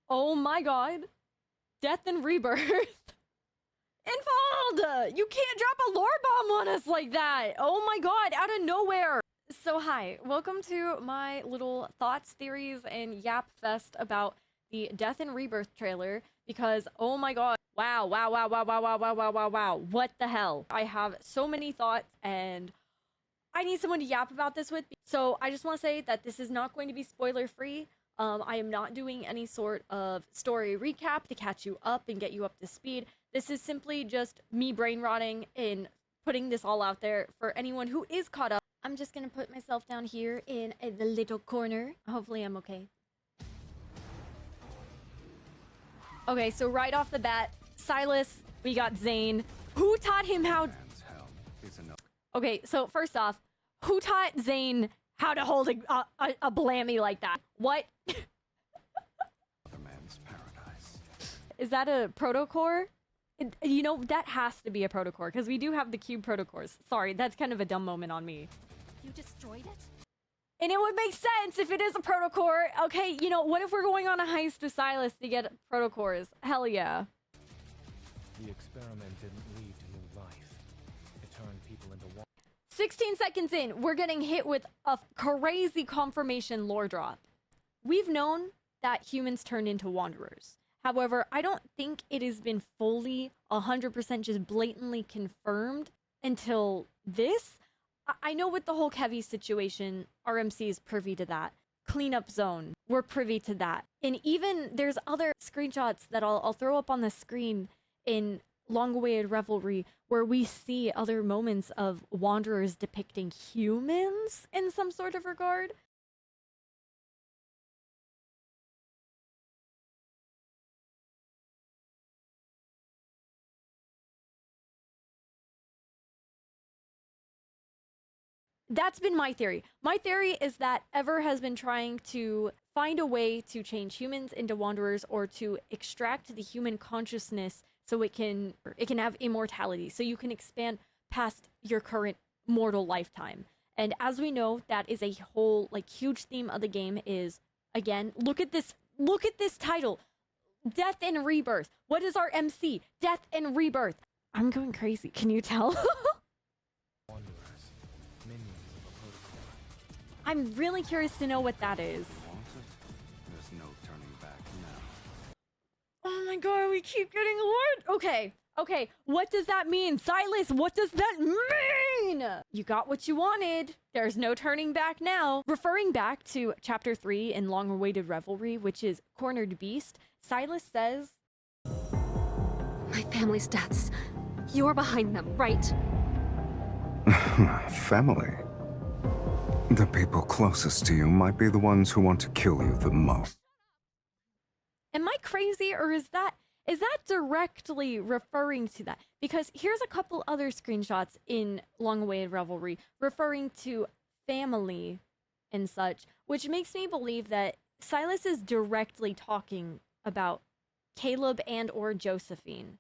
Oh my god. Death and Rebirth. Involved! You can't drop a lore bomb on us like that! Oh my god, out of nowhere! So hi, welcome to my little thoughts, theories, and yap fest about the Death and Rebirth trailer, because oh my god, wow, what the hell? I have so many thoughts, and I need someone to yap about this with. So I just want to say that this is not going to be spoiler free. I am not doing any sort of story recap to catch you up and get you up to speed. This is simply just me brain rotting and putting this all out there for anyone who is caught up. I'm just gonna put myself down here in the little corner. Hopefully I'm okay. Okay, so right off the bat, Silas, we got Zane. Who taught him how... Okay, so first off, who taught Zane how to hold a blammy like that? What? Other man's paradise. Is that a protocore? You know, that has to be a protocore, because we do have the cube protocores. Sorry, that's kind of a dumb moment on me. You destroyed it? And it would make sense if it is a protocore. Okay, you know, what if we're going on a heist with Silas to get protocores? Hell yeah. The experiment didn't lead to new life. It turned people into 16 seconds in, we're getting hit with a crazy confirmation lore drop. We've known that humans turned into wanderers. However, I don't think it has been fully 100% just blatantly confirmed until this. I know with the whole Kevy situation, RMC is privy to that. Cleanup Zone, we're privy to that. And even there's other screenshots that I'll throw up on the screen in long-awaited revelry where we see other moments of wanderers depicting humans in some sort of regard. That's been my theory. My theory is that Ever has been trying to find a way to change humans into wanderers or to extract the human consciousness so it can have immortality, so you can expand past your current mortal lifetime. And as we know, that is a whole like huge theme of the game is, again, look at this title, Death and Rebirth. What is our MC? Death and Rebirth. I'm going crazy, can you tell? wanderers, minions of a protocol. I'm really curious to know what that is. There's no turning back now. Oh my god, we keep getting lured. Okay, what does that mean? Silas, what does that mean? You got what you wanted. There's no turning back now. Referring back to chapter 3 in long-awaited revelry, which is Cornered Beast, Silas says, My family's deaths. You're behind them, right? Family? The people closest to you might be the ones who want to kill you the most. am I crazy, or is that directly referring to that? Because here's a couple other screenshots in long-awaited revelry referring to family and such, which makes me believe that Silas is directly talking about Caleb and or Josephine.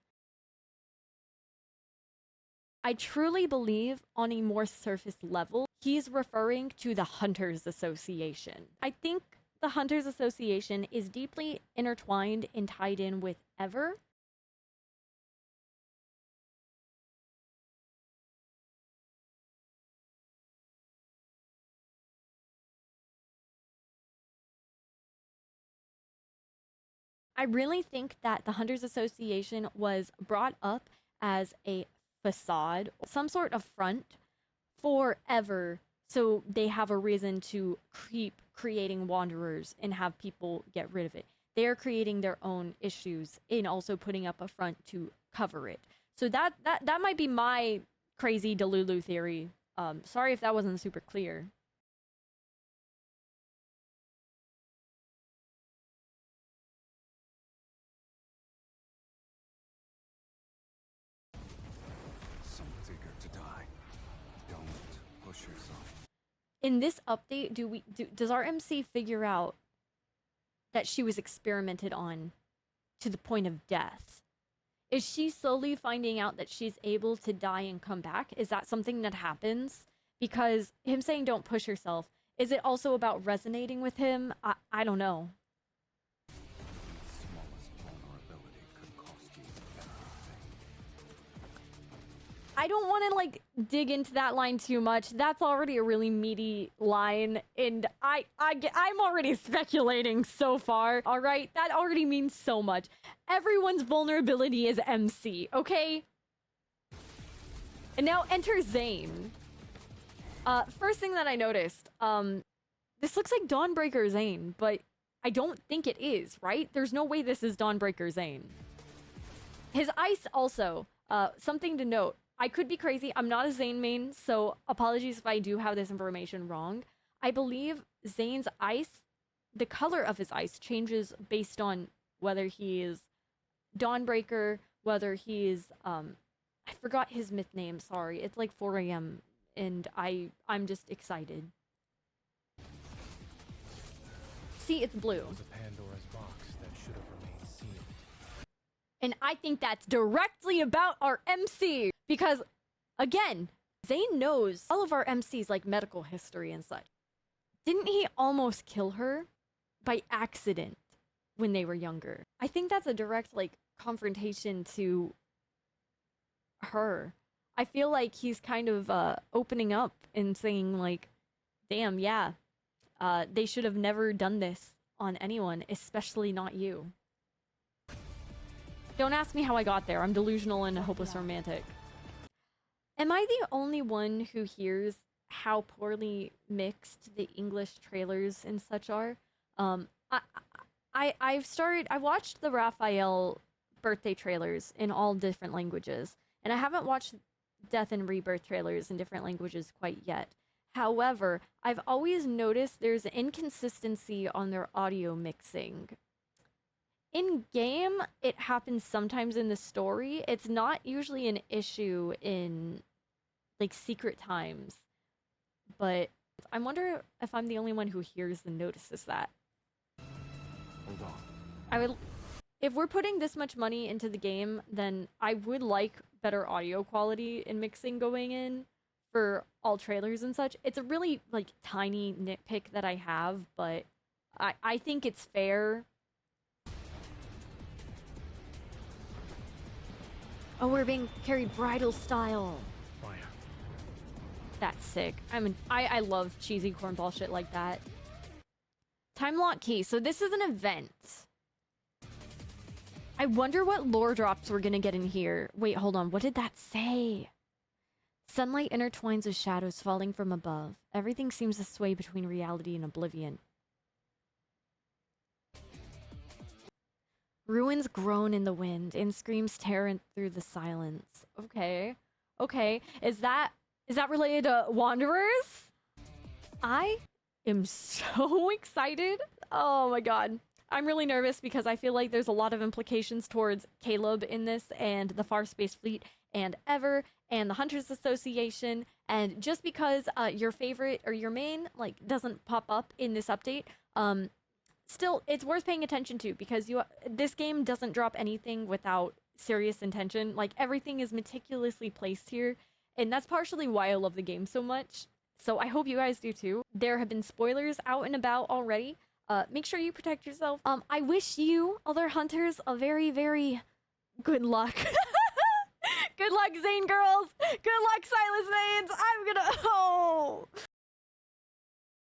I truly believe on a more surface level, he's referring to the Hunters Association. I think the Hunters Association is deeply intertwined and tied in with Ever. I really think that the Hunters Association was brought up as a facade, some sort of front for Ever, so they have a reason to keep creating wanderers and have people get rid of it. They are creating their own issues and also putting up a front to cover it. So that might be my crazy Delulu theory. Sorry if that wasn't super clear. Someone's eager to die. Don't push yourself. In this update, does our MC figure out that she was experimented on to the point of death? Is she slowly finding out that she's able to die and come back? Is that something that happens? Because him saying don't push yourself, is it also about resonating with him? I don't know. I don't want to like dig into that line too much. That's already a really meaty line, and I'm already speculating so far. All right, that already means so much. Everyone's vulnerability is MC, okay? and now enter Zane. First thing that I noticed, this looks like Dawnbreaker Zane, but I don't think it is, right? There's no way this is Dawnbreaker Zane. His ice also, something to note. I could be crazy. I'm not a Zane main, so apologies if I do have this information wrong. I believe Zane's ice, the color of his ice changes based on whether he is Dawnbreaker, whether he is, I forgot his myth name, sorry. It's like 4 a.m. and I'm just excited. See, it's blue. It was a Pandora's box that should have remained sealed. And I think that's directly about our MC. Because, again, Zane knows all of our MCs, like medical history and such. Didn't he almost kill her by accident when they were younger? I think that's a direct, like, confrontation to her. I feel like he's kind of opening up and saying, like, damn, yeah, they should have never done this on anyone, especially not you. Don't ask me how I got there. I'm delusional and a hopeless romantic. Am I the only one who hears how poorly mixed the English trailers and such are? I watched the Raphael birthday trailers in all different languages, and I haven't watched Death and Rebirth trailers in different languages quite yet. However, I've always noticed there's an inconsistency on their audio mixing. In game, it happens sometimes in the story. It's not usually an issue in, like, secret times. But I wonder if I'm the only one who hears and notices that. Hold on. I would... If we're putting this much money into the game, then I would like better audio quality and mixing going in for all trailers and such. It's a really, like, tiny nitpick that I have, but I think it's fair. Oh, we're being carried bridal style. Fire. That's sick. I love cheesy cornball shit like that. Time lock key. So this is an event. I wonder what lore drops we're gonna get in here. Wait, hold on. What did that say? Sunlight intertwines with shadows falling from above. Everything seems to sway between reality and oblivion. Ruins groan in the wind, and screams tear through the silence. Okay. Okay. Is that related to Wanderers? I am so excited. Oh my god. I'm really nervous because I feel like there's a lot of implications towards Caleb in this, and the Far Space Fleet, and Ever, and the Hunters Association, and just because your favorite or your main, like, doesn't pop up in this update, still, it's worth paying attention to, because this game doesn't drop anything without serious intention. Like, everything is meticulously placed here, and that's partially why I love the game so much. So I hope you guys do too. There have been spoilers out and about already. Make sure you protect yourself. I wish you, other hunters, a very, very good luck. Good luck, Zane girls! Good luck, Silas Zanes! I'm gonna... Oh!